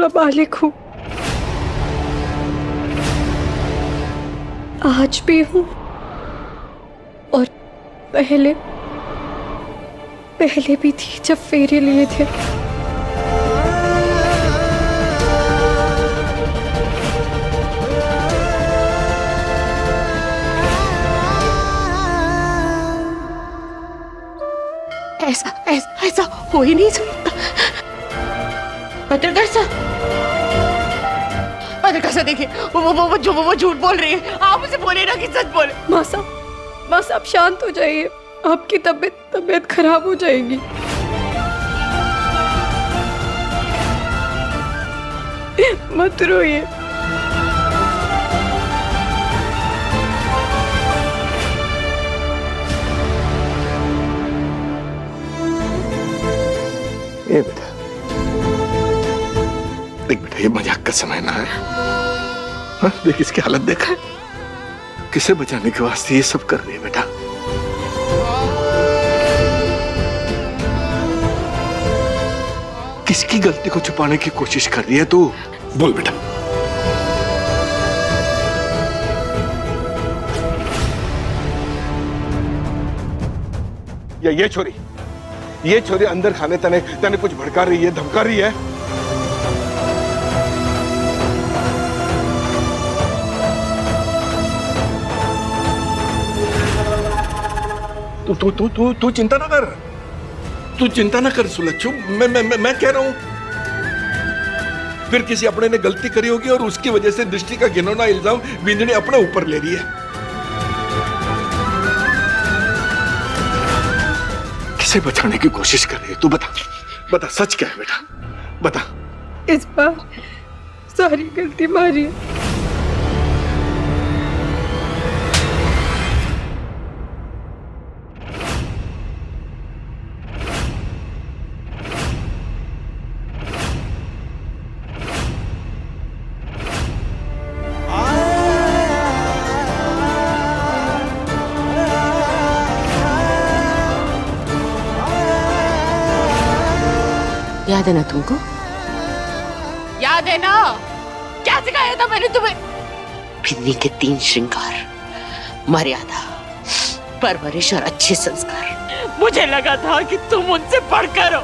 नाबालिग हूँ, आज भी हूँ और पहले भी थी जब फेरे लिए थे। ऐसा हो ही नहीं सकता। पत्रकार साहब देखिए, वो झूठ बोल रही है। आप उसे बोले ना कि सच बोले। माँ साहब शांत हो जाइए, आपकी तबीयत खराब हो जाएगी। मत रोइए। ये बेटा, देख बेटा, ये मजाक का समय ना है। हाँ, देख इसकी हालत देखा, किसे बचाने के वास्ते ये सब कर रही है बेटा। किसकी गलती को छुपाने की कोशिश कर रही है तू? बोल बेटा। या ये छोरी अंदर खाने तने कुछ भड़का रही है, धमका रही है। तू चिंता ना कर, सुलच्छू। मैं कह रहा हूं, फिर किसी अपने ने गलती करी होगी और उसकी वजह से दृष्टि का घिनौना इल्जाम बिंदनी अपने ऊपर ले रही है। किसे बचाने की कोशिश कर रही है तू? बता सच क्या है बेटा, बता। इस बार सारी गलती मारी है। याद है ना तुमको? याद है ना? क्या सिखाया था मैंने तुम्हें? बिन्नी के 3 श्रृंगार, मर्यादा, परवरिश और अच्छे संस्कार। मुझे लगा था कि तुम उनसे बढ़कर हो।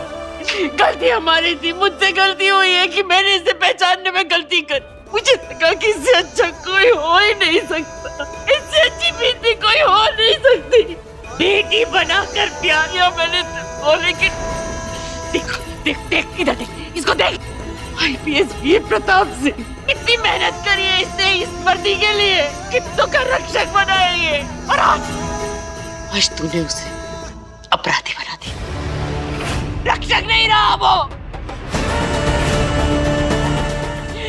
गलती हमारी थी, मुझसे गलती हुई है कि मैंने इसे पहचानने में गलती कर। मुझे लगा कि इससे अच्छा कोई हो ही नहीं सकता, इससे अच्छी बेटी कोई हो नहीं सकती। बेटी बनाकर प्यार किया मैंने तुमको, लेकिन देख इधर देख, इसको देख। IPS वीर प्रताप सिंह, कितनी मेहनत करी है इसने इस वर्दी के लिए, कितनों का रक्षक बनाया ये, और आज तूने उसे अपराधी बना दिया। रक्षक नहीं रहा वो।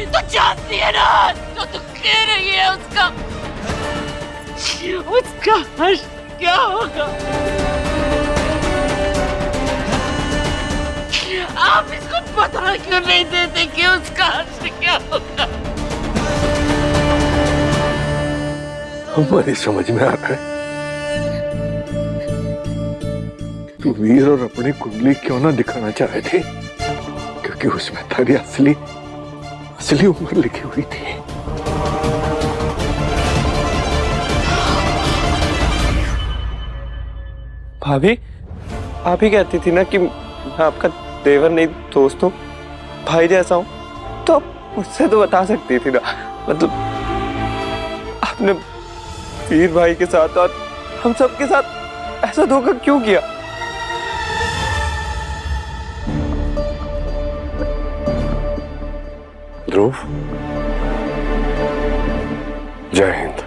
तू जानती है ना जो तू कह रही है, उसका हर्ष क्या होगा? आप इसको पता क्यों नहीं देते कि उसका हर्ष क्या होगा? हमारी समझ में आ रहा है, तू वीर और अपनी कुंडली क्यों ना दिखाना चाहे थे, क्योंकि उसमें तेरी असली उम्र लिखी हुई थी। भाभी, आप ही कहती थी ना कि मैं आपका देवर नहीं दोस्त हूँ, भाई जैसा हूँ, तो मुझसे तो बता सकती थी ना। मतलब आपने वीर भाई के साथ और हम सब के साथ ऐसा धोखा क्यों किया? ध्रुव, जय हिंद।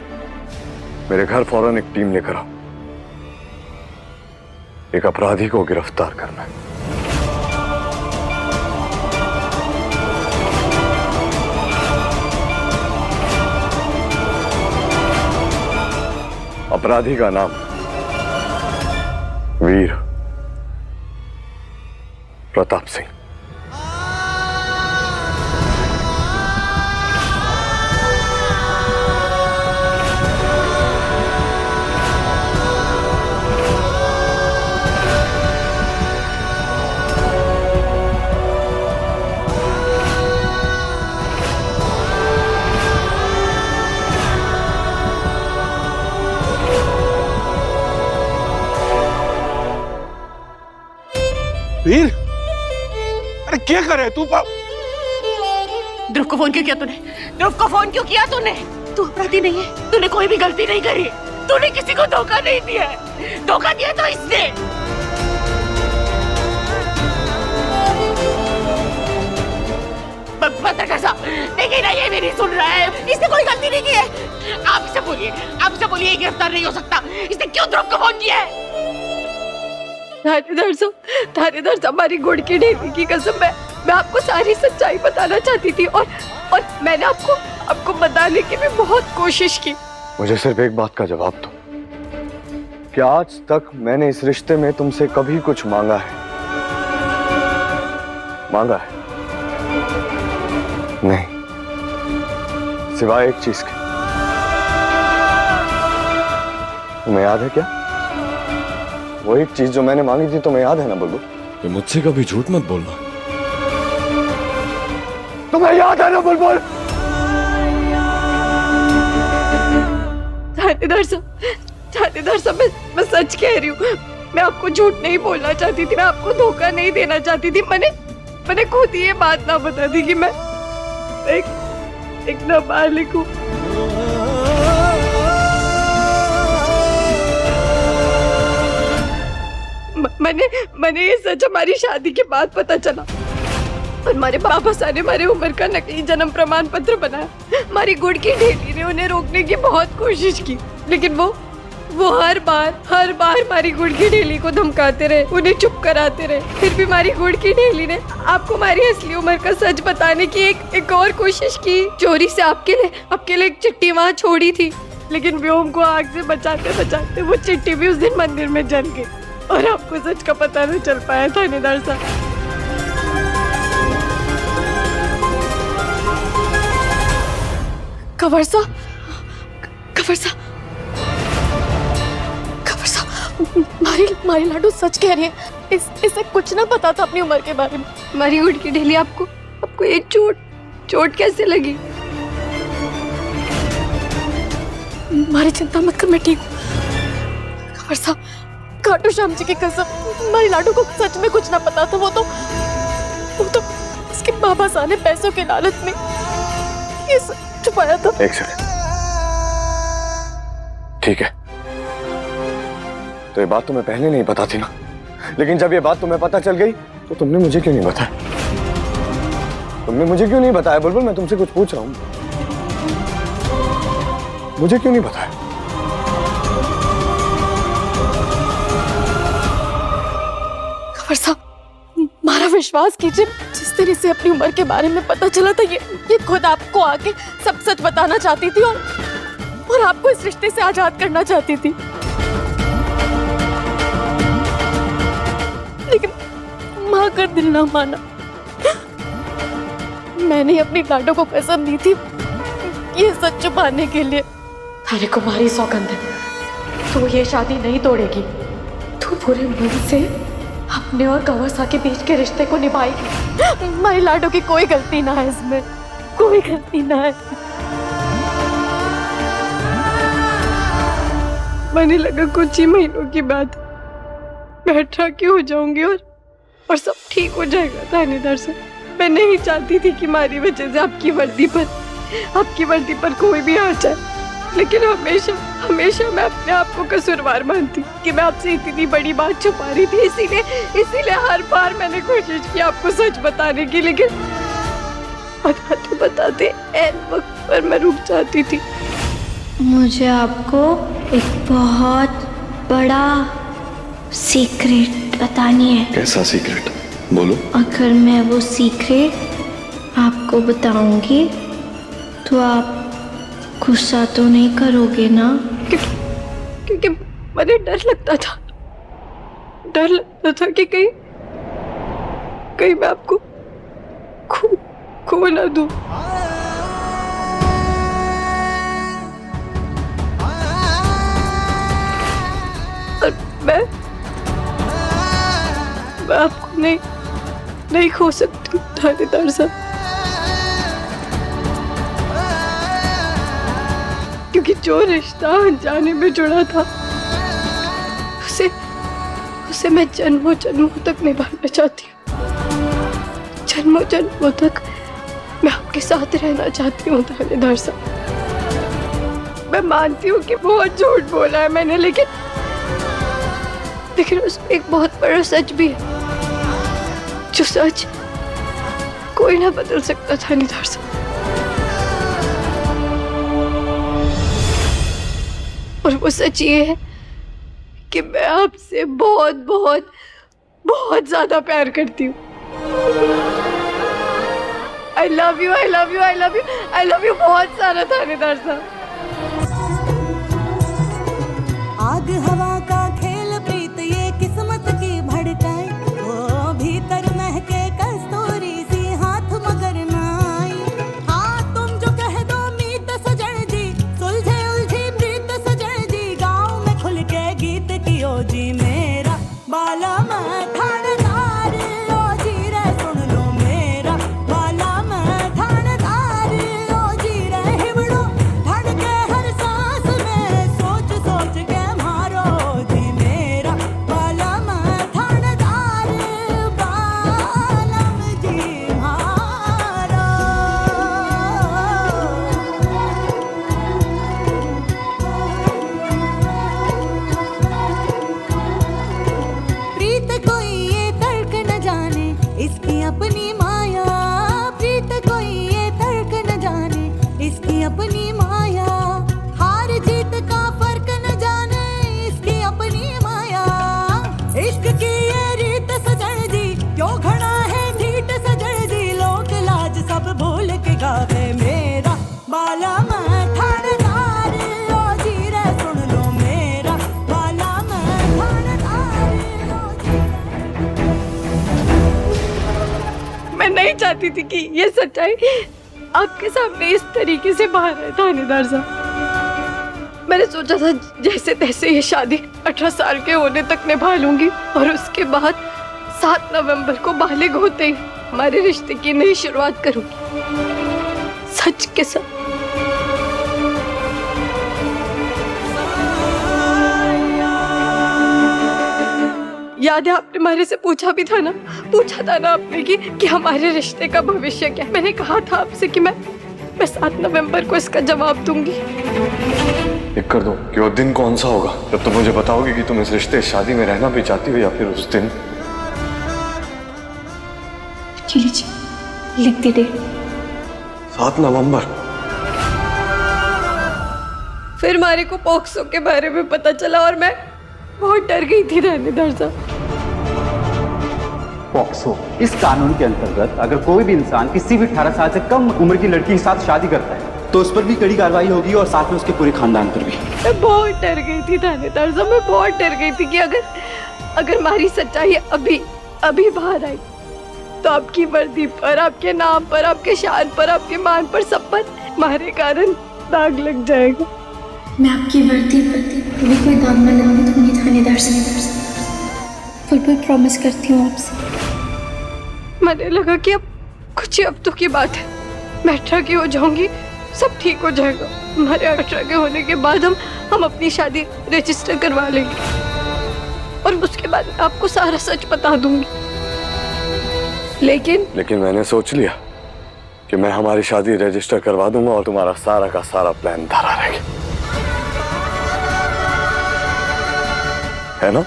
मेरे घर फौरन एक टीम लेकर आओ, एक अपराधी को गिरफ्तार करना है। अपराधी का नाम वीर प्रताप सिंह। वीर, अरे क्या करे तू? ध्रुव को फोन क्यों किया तूने? ध्रुव को फोन क्यों किया तूने? तू अपराधी नहीं है, तूने कोई भी गलती नहीं करी, तूने किसी को धोखा नहीं दिया है। धोखा दिया तो इसने। पत्रकार साहब, देखिए ना, ये भी नहीं सुन रहा है। इसने कोई गलती नहीं की है। आपसे बोलिए गिरफ्तार नहीं हो सकता। इसने क्यों ध्रुव को फोन किया है? थानेदार साहब, हमारी गुड़ की ढेली की कसम, मैं आपको सारी सच्चाई बताना चाहती थी और मैंने आपको बताने की भी बहुत कोशिश की। मुझे सिर्फ एक बात का जवाब दो, क्या आज तक मैंने इस रिश्ते में तुमसे कभी कुछ मांगा है? मांगा है? नहीं, सिवाय एक चीज के। तुम्हें याद है क्या? वो एक चीज जो मैंने मांगी थी, तुम्हें याद है ना बुलबुल? ये मुझसे कभी झूठ मत बोलना। तुम्हें याद है ना बुलबुल? थानेदार साहब, मैं सच कह रही हूँ। मैं आपको झूठ नहीं बोलना चाहती थी, मैं आपको धोखा नहीं देना चाहती थी। मैंने खुद ही ये बात ना बता दी कि मैं एक नाबालिग हूँ। मैंने ये सच हमारी शादी के बाद पता चला और हमारे पापा साहब ने हमारी उम्र का नकली जन्म प्रमाण पत्र बनाया। हमारी गुड़ की ढेली ने उन्हें रोकने की बहुत कोशिश की, लेकिन वो हर बार हमारी गुड़ की ढेली को धमकाते रहे, उन्हें चुप कराते रहे। फिर भी हमारी गुड़ की ढेली ने आपको हमारी असली उम्र का सच बताने की एक और कोशिश की। चोरी से आपके लिए एक चिट्ठी वहाँ छोड़ी थी, लेकिन व्योम को आग से बचाते वो चिट्ठी भी उस दिन मंदिर में जल गई और आपको सच का पता नहीं चल पाया। थानेदार साहब, कंवर साहब, मारी लाडू सच कह रही है। इसे कुछ ना पता था अपनी उम्र के बारे में। हमारी गुड़ की ढेली, आपको ये चोट कैसे लगी? मारी चिंता मत कर, मैं ठीक हूँ। कंवर साहब, खाटू श्याम जी की कसम, मारी लाडू को सच में कुछ ना पता था। वो तो उसके बाबा साहब ने पैसों के लालच में ये सब छुपाया था। एक सेकंड, ठीक है, तो ये बात तुम्हें पहले नहीं पता थी ना, लेकिन जब ये बात तुम्हें पता चल गई तो तुमने मुझे क्यों नहीं बताया? बुलबुल, मैं तुमसे कुछ पूछ रहा हूं, मुझे क्यों नहीं बताया? कंवर साहब, मारा विश्वास कीजिए, जिस दिन इसे अपनी उम्र के बारे में पता चला था, ये खुद आपको आके सब सच बताना चाहती थी और आपको इस रिश्ते से आजाद करना चाहती थी। लेकिन माँ का दिल ना माना। मैंने अपनी लाडो को कसम दी थी ये सच छुपाने के लिए। थारे को मारी सौगंध है, तू ये शादी नहीं तोड़ेगी। तू पूरे मन से अपने और कंवर साहब के बीच के रिश्ते को निभाएगी। मारी लाडो की कोई गलती ना है, इसमें कोई गलती ना है। मैंने लगा कुछ ही महीनों की बात, बैठा के हो जाऊंगी और सब ठीक हो जाएगा। थानेदार साहब, मैं नहीं चाहती थी कि हमारी वजह से आपकी वर्दी पर कोई भी आ जाए, लेकिन हमेशा मैं अपने आप को कसूरवार मानती कि मैं आपसे इतनी बड़ी बात छुपा रही थी। इसीलिए हर बार मैंने कोशिश की आपको सच बताने की, लेकिन बताते ऐन वक्त पर मैं रुक जाती थी। मुझे आपको एक बहुत बड़ा सीक्रेट बतानी है। कैसा सीक्रेट? बोलो। अगर मैं वो सीक्रेट आपको बताऊंगी तो आप गुस्सा तो नहीं करोगे ना? क्योंकमुझे डर लगता था कि कहीं मैं आपको खो ना दूं। और मैं आपको नहीं खो सकती थानेदार साहब, क्योंकि जो रिश्ता अनजाने में जुड़ा था उसे मैं जन्मों जन्मों तक निभाना चाहती हूँ। जन्मों जन्मों तक मैं आपके साथ रहना चाहती हूँ थानेदार साहब। मैं मानती हूँ कि बहुत झूठ बोला है मैंने, लेकिन उसमें एक बहुत बड़ा सच भी है, जो सच कोई ना बदल सकता थानेदार साहब। और वो सच ये है कि मैं आपसे बहुत बहुत बहुत ज्यादा प्यार करती हूँ। I love you, I love you, I love you, I love you बहुत सारा थानेदार साहब। आग हवा का खेल प्रीत ये किस्मत की भड़काए, वो भीतर महके कस्तूरी सी हाथ मगर ना आई। हाँ तुम जो कह दो मीत सजन जी, सुलझे उलझी प्रीत सजन जी, गाँव में खुल के गीत कियो जी मेरा बाला मैं थानेदार, ओ जी रे सुन लो मेरा बाला मैं थानेदार, ओ जी रे हिबड़ो धड़के हर सांस में, सोच सोच के मारो जी मेरा बाला मैं थानेदार, बालम जी मारो। प्रीत कोई ये तर्क न जाने इसकी अपनी माया, प्रीत कोई ये तर्क न जाने इसकी अपनी माया, हार जीत का फर्क न जाने इसकी अपनी माया। इश्क की ये रीत सजन जी, क्यों घड़ा है ढीठ सजन जी, लोक लाज सब भूल के गावे मेरा बाला मैं थानेदार, ओ जी रे सुन लो मेरा बाला मैं थानेदार, ओ जी। मैं नहीं चाहती थी कि ये सच्चाई आपके सामने इस तरीके से बाहर आए थानेदार साहब। मैंने सोचा था जैसे तैसे ये शादी 18 साल के होने तक निभा लूंगी, और उसके बाद 7 नवंबर को बालिग होते ही हमारे रिश्ते की नई शुरुआत करूंगी सच के साथ। याद है आपने हमारे से पूछा था ना आपने कि हमारे रिश्ते का भविष्य क्या है। मैंने कहा था आपसे कि मैं 7 नवंबर को इसका जवाब दूंगी। एक कर दो कि वो दिन कौन सा होगा जब तुम मुझे बताओगी कि तुम इस रिश्ते शादी में रहना भी चाहती हो, या फिर उस दिन। लिख दी डेट। 7 नवंबर। फिर हमारे को पॉक्सो के बारे में पता चला और मैं बहुत डर गई थी थानेदार साहब। पॉक्सो इस कानून के अंतर्गत अगर कोई भी इंसान किसी भी 18 साल से कम उम्र की लड़की के साथ शादी करता है तो उस पर भी कड़ी कार्रवाई होगी, और साथ में उसके पूरे खानदान पर भी। मैं बहुत डर गई थी थानेदार साहब, मैं बहुत डर गई थी कि अगर हमारी सच्चाई अभी बाहर आई तो आपकी वर्दी पर, आपके नाम पर, आपके शान पर, आपके मान पर, सब पर हमारे कारण दाग लग जाएगा। मैं आपकी वर्दी पर भी कोई दाग न लगाने दूंगी थानेदार साहब। बुलबुल प्रॉमिस करती हूँ आपसे। मैंने लगा कि अब कुछ ही हफ्तों की बात है, मैं 18 की हो जाऊंगी, सब ठीक हो जाएगा। हमारे 18 के होने के बाद हम अपनी शादी रजिस्टर करवा लेंगे, और उसके बाद आपको सारा सच बता दूंगी। लेकिन मैंने सोच लिया कि मैं हमारी शादी रजिस्टर करवा दूंगा और तुम्हारा सारा का सारा प्लान धरा रहेगा, है ना?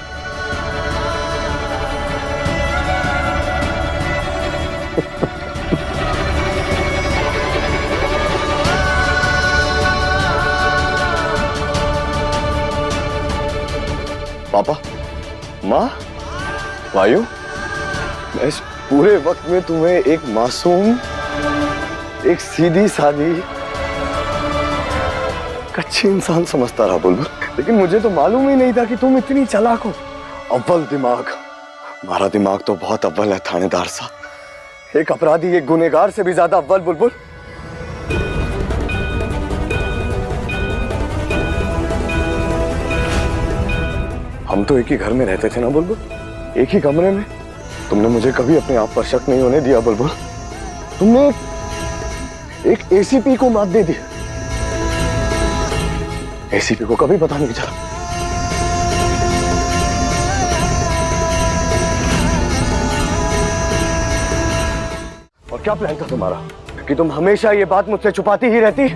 पापा, माँ, वायु, मैं इस पूरे वक्त में तुम्हें एक मासूम, एक सीधी सादी, अच्छी इंसान समझता रहा बुलबुल, लेकिन मुझे तो मालूम ही नहीं था कि तुम इतनी चालाक हो। अव्वल दिमाग, हमारा दिमाग तो बहुत अव्वल है थानेदार साहब, एक अपराधी, एक गुनहगार से भी ज्यादा अव्वल बुलबुल। हम तो एक ही घर में रहते थे ना बुलबुल, एक ही कमरे में। तुमने मुझे कभी अपने आप पर शक नहीं होने दिया बुलबुल। तुमने एक एसीपी को मात दे दी। एसीपी को कभी पता नहीं चला। क्या प्लान था तुम्हारा कि तुम हमेशा ये बात मुझसे छुपाती ही रहती?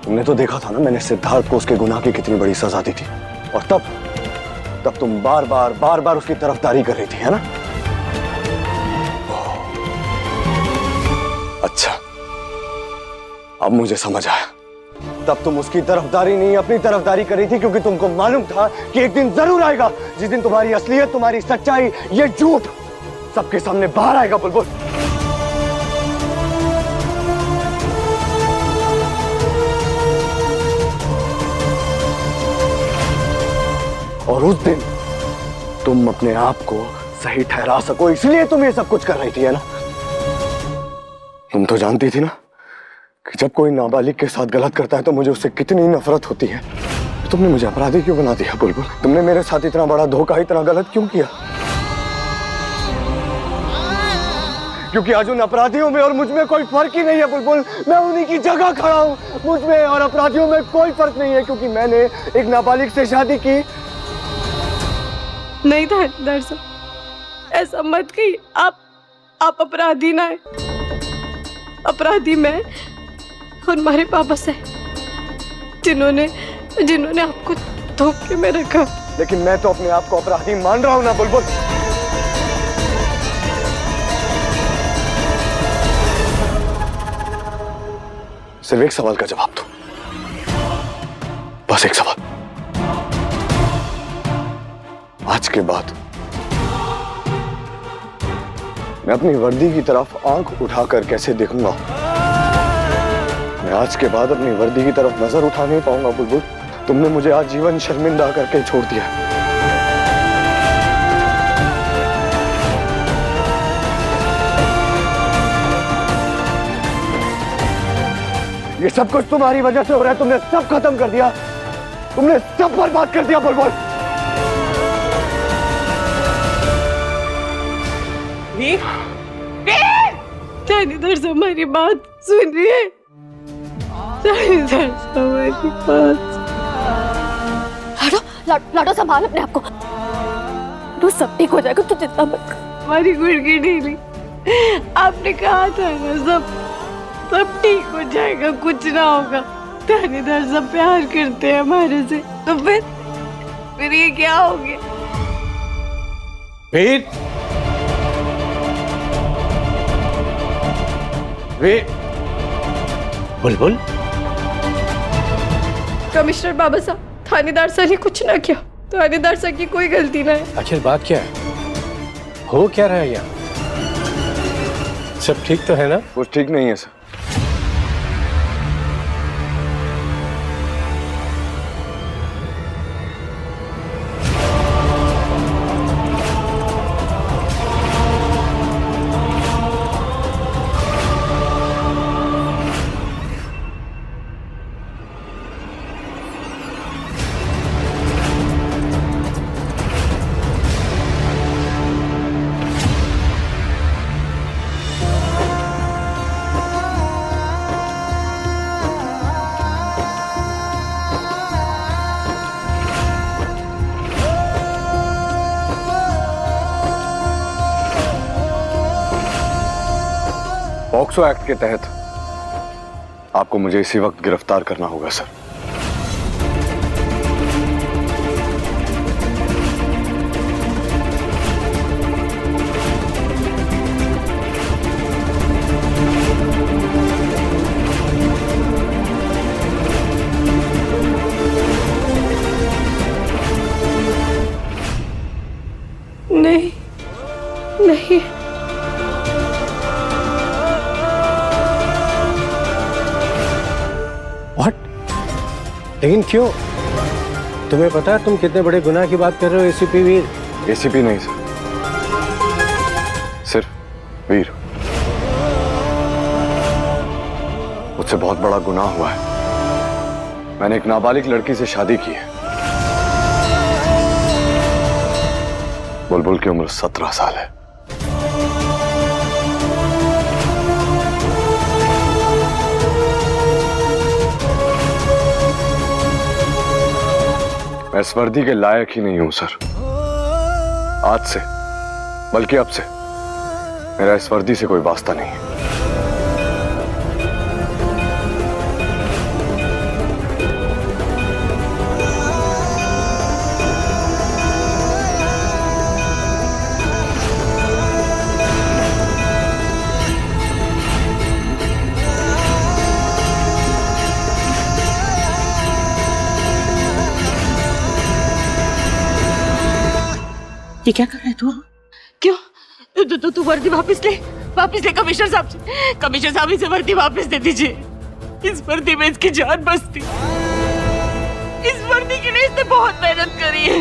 तुमने तो देखा था ना मैंने सिद्धार्थ को उसके गुनाह की कितनी बड़ी सजा दी थी, और तब तुम बार बार उसकी तरफदारी कर रही थी, है ना? अच्छा, अब मुझे समझ आया। तब तुम उसकी तरफदारी नहीं अपनी तरफदारी कर रही थी, क्योंकि तुमको मालूम था कि एक दिन जरूर आएगा जिस दिन तुम्हारी असलियत, तुम्हारी सच्चाई, ये झूठ सबके सामने बाहर आएगा। बुलबुल, और उस दिन तुम अपने आप को सही ठहरा सको इसलिए तुम ये सब कुछ कर रही थी, है ना? तुम तो जानती थी ना कि जब कोई नाबालिग के साथ गलत करता है तो मुझे उससे कितनी नफरत होती है। तो तुमने मुझे अपराधी क्यों बना दिया बुलबुल? तुमने मेरे साथ इतना बड़ा धोखा, इतना गलत क्यों किया? क्योंकि आज उन अपराधियों में और मुझ में कोई फर्क ही नहीं है बुलबुल। मैं उन्हीं की जगह खड़ा हूं। मुझ में और अपराधियों में कोई फर्क नहीं है, क्योंकि मैंने एक नाबालिग से शादी की। नहीं थानेदार साहब, ऐसा मत कहिए। आप अपराधी ना है, अपराधी मैं और हमारे पापा से, जिन्होंने आपको धोखे में रखा। लेकिन मैं तो अपने आप को अपराधी मान रहा हूं ना बुलबुल। सिर्फ एक सवाल का जवाब दो, बस एक सवाल। आज के बाद मैं अपनी वर्दी की तरफ आंख उठाकर कैसे देखूंगा? मैं आज के बाद अपनी वर्दी की तरफ नजर उठा नहीं पाऊंगा बुलबुल। तुमने मुझे आज जीवन शर्मिंदा करके छोड़ दिया। ये सब कुछ तुम्हारी वजह से हो रहा है। तुमने सब खत्म कर दिया, तुमने सब बर्बाद कर दिया बुलबुल। थानेदार साहब हमारी बात सुन रही है? थानेदार साहब हमारी बात। लाडो संभाल अपने आप को। तो सब ठीक हो जाएगा, तू चिंता मत कर। हमारी गुड़की ढीली, आपने कहा था ना सब ठीक हो जाएगा, कुछ ना होगा। थानेदार साहब प्यार करते हैं हमारे से, तो फिर ये क्या हो गया? बुलबुल, कमिश्नर बाबा साहब, थानेदार साहब ने कुछ ना किया। थानेदार साहब की कोई गलती ना है। आखिर बात क्या है? हो क्या रहा है यहाँ? सब ठीक तो है ना? कुछ ठीक नहीं है सर। पॉक्सो एक्ट के तहत आपको मुझे इसी वक्त गिरफ्तार करना होगा सर। नहीं नहीं, लेकिन क्यों? तुम्हें पता है तुम कितने बड़े गुनाह की बात कर रहे हो एसीपी वीर? एसीपी नहीं सर, सिर्फ वीर। मुझसे बहुत बड़ा गुनाह हुआ है। मैंने एक नाबालिग लड़की से शादी की है। बुलबुल की उम्र 17 साल है। मैं इस वर्दी के लायक ही नहीं हूं सर। आज से, बल्कि अब से मेरा इस वर्दी से कोई वास्ता नहीं है। ये क्या कर रहा है तू? क्यों? तू वर्दी वापस ले कमिश्नर साहब से। कमिश्नर साहब इसे वर्दी वापस दे दीजिए। इस वर्दी में इसकी जान बसती। इस वर्दी के लिए इसने बहुत मेहनत करी है।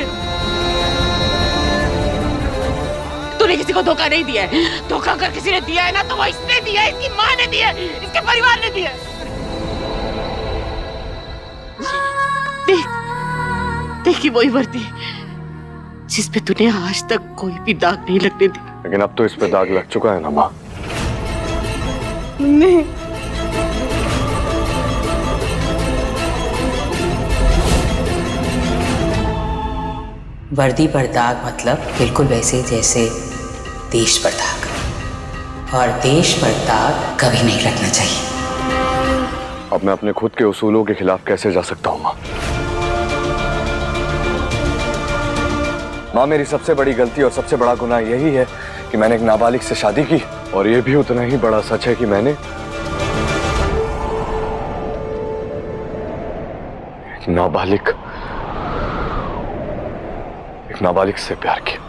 तूने किसी को धोखा नहीं दिया है। धोखा अगर किसी ने दिया है ना तो वो इसने दिया है, इसकी माँ ने दिया है, इसके परिवार ने दिया है। देखी वही वर्दी जिस पे तूने आज तक कोई भी दाग नहीं लगने दिया। लेकिन अब तो इस पे दाग लग चुका है ना माँ। नहीं, वर्दी पर दाग मतलब बिल्कुल वैसे जैसे देश पर दाग, और देश पर दाग कभी नहीं लगना चाहिए। अब मैं अपने खुद के उसूलों के खिलाफ कैसे जा सकता हूँ माँ? माँ, मेरी सबसे बड़ी गलती और सबसे बड़ा गुनाह यही है कि मैंने एक नाबालिग से शादी की, और ये भी उतना ही बड़ा सच है कि मैंने एक नाबालिग से प्यार किया।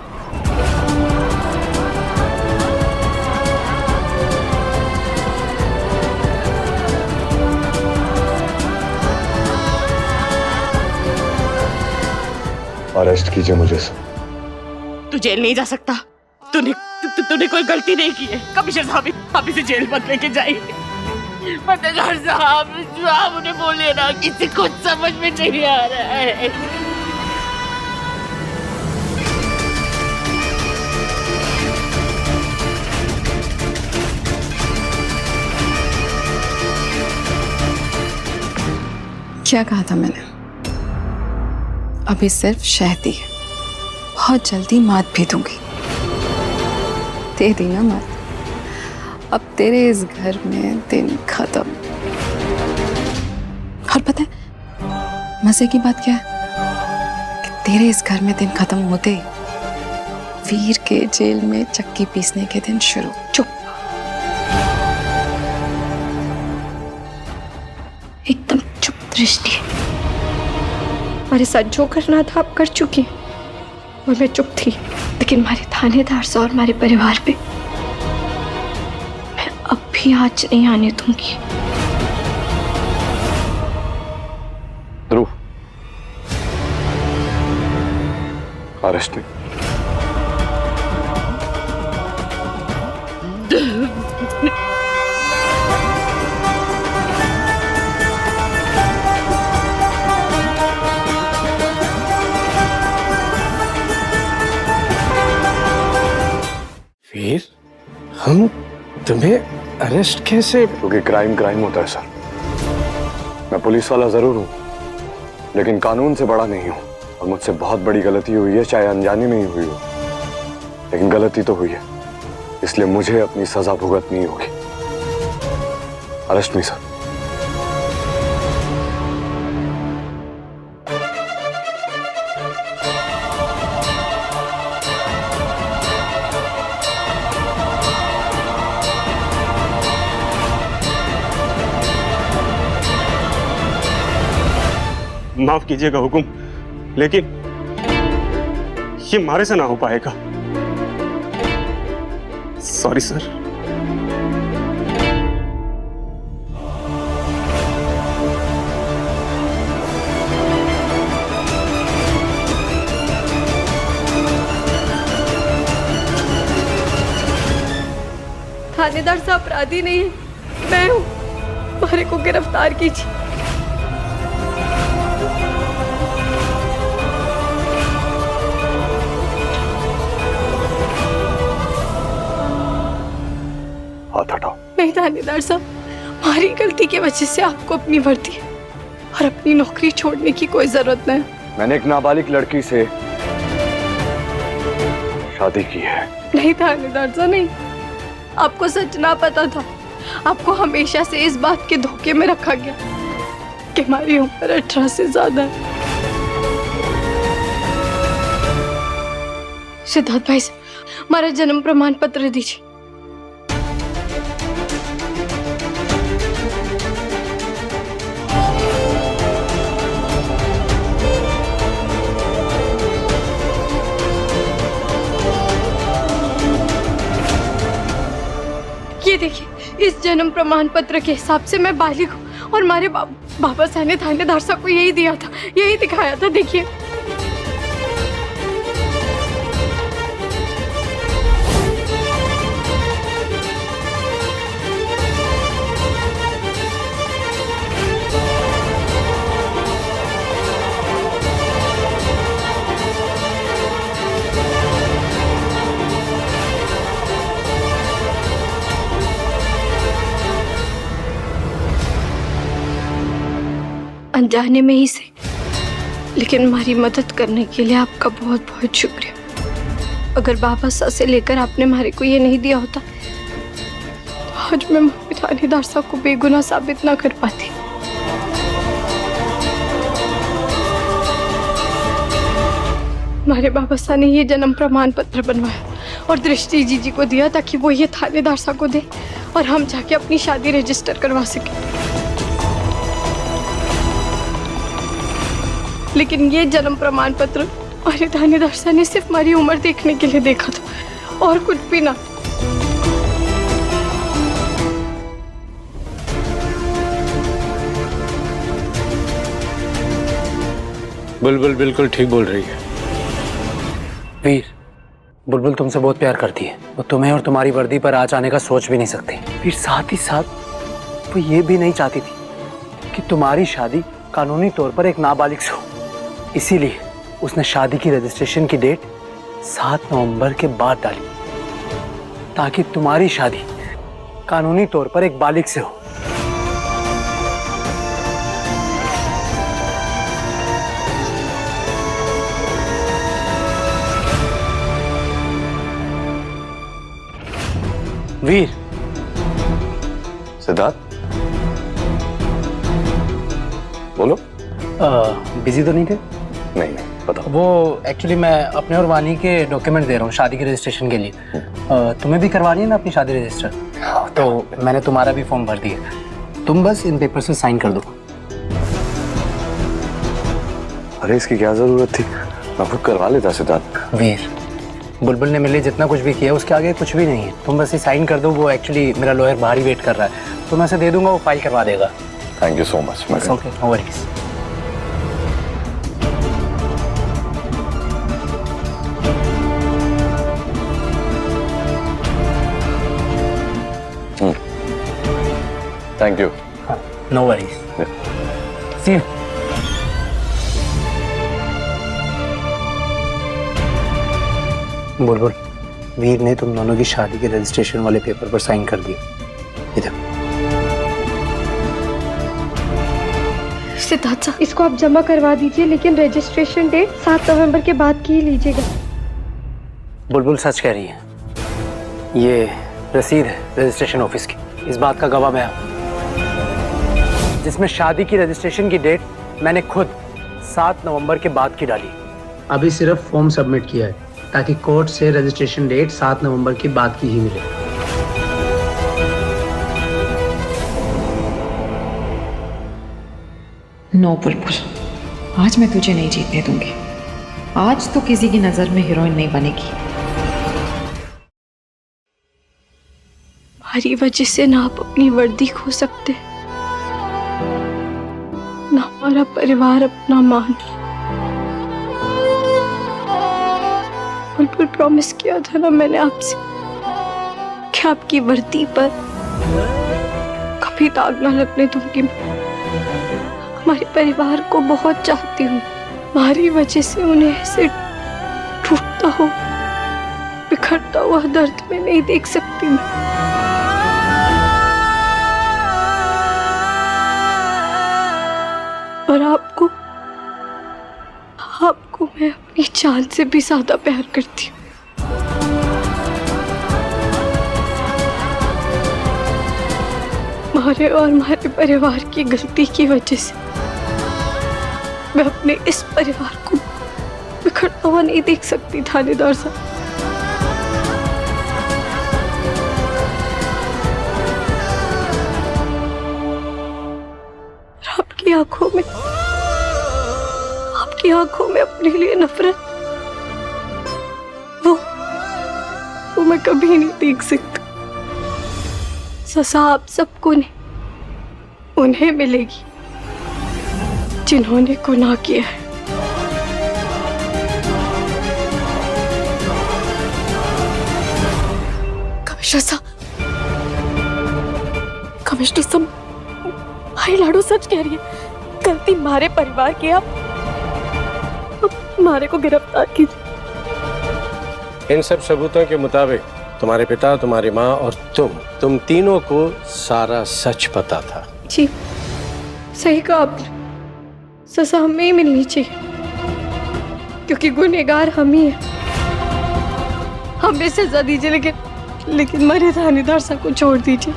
अरेस्ट कीजिए मुझे सर। तू जेल नहीं जा सकता। तूने कोई गलती नहीं की है। कमिश्नर साहब आप इसे जेल मत लेके जाइए। पत्रकार साहब जो आप उन्हें बोले ना, किसी कुछ समझ में नहीं आ रहा है। क्या कहा था मैंने? अभी सिर्फ शहदी है, बहुत जल्दी मात भी दूंगी। दे दी ना मात। अब तेरे इस घर में दिन खत्म। और पता है मजे की बात क्या है? कि तेरे इस घर में दिन खत्म होते ही वीर के जेल में चक्की पीसने के दिन शुरू। चुप। एकदम चुप दृष्टि। हमारे साथ जो करना था आप कर चुकी, और मैं चुप थी। लेकिन हमारे थानेदार से और हमारे परिवार पे मैं अब भी आँच नहीं आने दूंगी। ध्रुव, अरेस्ट नहीं। वीर, हम तुम्हें अरेस्ट कैसे? क्योंकि क्राइम होता है सर। मैं पुलिस वाला जरूर हूँ, लेकिन कानून से बड़ा नहीं हूँ। और मुझसे बहुत बड़ी गलती हुई है, चाहे अनजाने में ही हुई हो, लेकिन गलती तो हुई है, इसलिए मुझे अपनी सजा भुगतनी होगी। अरेस्ट नहीं सर। माफ कीजिएगा हुकुम, लेकिन ये हमारे से ना हो पाएगा। Sorry sir. थानेदार साहब अपराधी नहीं है, मैं हूँ। हमारे को गिरफ्तार कीजिए। हाथ हटाओ। नहीं थानेदार साहब, हमारी गलती की वजह से आपको अपनी वर्दी और अपनी नौकरी छोड़ने की कोई जरूरत नहीं। मैंने एक नाबालिग लड़की से शादी की है। नहीं थानेदार साहब, नहीं। आपको सच ना पता था। आपको हमेशा से इस बात के धोखे में रखा गया कि हमारी उम्र 18 से ज्यादा है। सिद्धार्थ भाई से हमारा जन्म प्रमाण पत्र दीजिए। ये देखिए, इस जन्म प्रमाण पत्र के हिसाब से मैं बालिग हूँ और हमारे बाबा साहब ने थानेदार साहब को यही दिया था, यही दिखाया था। देखिए अनजाने में ही से, लेकिन हमारी मदद करने के लिए आपका बहुत बहुत शुक्रिया। अगर बाबा साहब से लेकर आपने हमारे को ये नहीं दिया होता तो आज मैं थानेदार साहब को बेगुनाह साबित ना कर पाती। हमारे बाबा साहब ने ये जन्म प्रमाण पत्र बनवाया और दृष्टि जीजी को दिया ताकि वो ये थानेदार साहब को दे और हम जाके अपनी शादी रजिस्टर करवा सके। लेकिन ये जन्म प्रमाण पत्र हमारे थानेदार साहब ने सिर्फ हमारी उम्र देखने के लिए देखा था और कुछ भी ना। बुलबुल बिल्कुल ठीक बोल रही है। वीर, बुलबुल तुमसे बहुत प्यार करती है। वो तुम्हें और तुम्हारी वर्दी पर आँच आने का सोच भी नहीं सकती। फिर साथ ही साथ वो ये भी नहीं चाहती थी कि तुम्हारी शादी कानूनी तौर पर एक नाबालिग से हो। इसीलिए उसने शादी की रजिस्ट्रेशन की डेट 7 नवंबर के बाद डाली ताकि तुम्हारी शादी कानूनी तौर पर एक बालिग से हो। वीर, सिद्धार्थ बोलो। बिजी तो नहीं थे? नहीं नहीं बताओ। वो एक्चुअली मैं अपने और वानी के डॉक्यूमेंट दे रहा हूँ शादी के रजिस्ट्रेशन के लिए। तुम्हें भी करवानी है ना अपनी शादी रजिस्टर? तो मैंने तुम्हारा भी फॉर्म भर दिया, तुम बस इन पेपर से साइन कर दो। अरे इसकी क्या जरूरत थी, मैं खुद करवा लेता सिद्धार्थ। वीर, बुलबुल ने मेरे लिए जितना कुछ भी किया उसके आगे कुछ भी नहीं है। तुम बस ये साइन कर दो। वो एक्चुअली मेरा लॉयर बाहर ही वेट कर रहा है, तो मैं उसे दे दूंगा, वो फाइल करवा देगा। Thank you so much. Okay, no worries. Thank you. No worries. See you. Bulbul, Veer ने तुम दोनों की शादी के रजिस्ट्रेशन वाले पेपर पर साइन कर दिया। इधर। सिद्धार्थ साहब, इसको आप जमा करवा दीजिए, लेकिन रजिस्ट्रेशन डेट 7 नवंबर के बाद की ही लीजिएगा। बुलबुल सच कह रही है। ये रसीद है रजिस्ट्रेशन ऑफिस की, इस बात का गवाह मैं हूं, जिसमें शादी की रजिस्ट्रेशन की डेट मैंने खुद 7 नवंबर के बाद की डाली। अभी सिर्फ फॉर्म सबमिट किया है ताकि कोर्ट से रजिस्ट्रेशन डेट 7 नवंबर के बाद की ही मिले। नो बुलबुल, आज मैं तुझे नहीं जीतने दूंगी। आज तो किसी की नजर में हीरोइन नहीं बनेगी। हमारी वजह से ना आप अपनी वर्दी खो सकते, ना हमारा परिवार अपना मान। बिल्कुल प्रॉमिस किया था ना मैंने आपसे कि आपकी वर्दी पर कभी दाग ना लगने दूंगी। हमारे परिवार को बहुत चाहती हूँ, हमारी वजह से उन्हें ऐसे टूटता हो, बिखरता हुआ दर्द में नहीं देख सकती मैं। और आपको मैं अपनी जान से भी ज्यादा प्यार करती हूँ। हमारे और हमारे परिवार की गलती की वजह से मैं अपने इस परिवार को बिखरता हुआ नहीं देख सकती थानेदार साहब। आपकी आंखों में अपने लिए नफरत, वो मैं कभी नहीं देख सकती। सजा आप सबको नहीं, उन्हें मिलेगी जिन्होंने गुनाह किया है। कमिश्नर साहब, भाई लाडो सच कह रही है, गलती हमारे परिवार की। आप हमारे को गिरफ्तार कीजिए। इन सब सबूतों के मुताबिक तुम्हारे पिता, तुम्हारी माँ और तुम तीनों को सारा सच पता था। जी सही कहा आपने, सजा हमें ही मिलनी चाहिए क्योंकि गुनहगार हम ही हैं। हमें सजा दीजिए, लेकिन मरे थानेदार साहब को छोड़ दीजिए।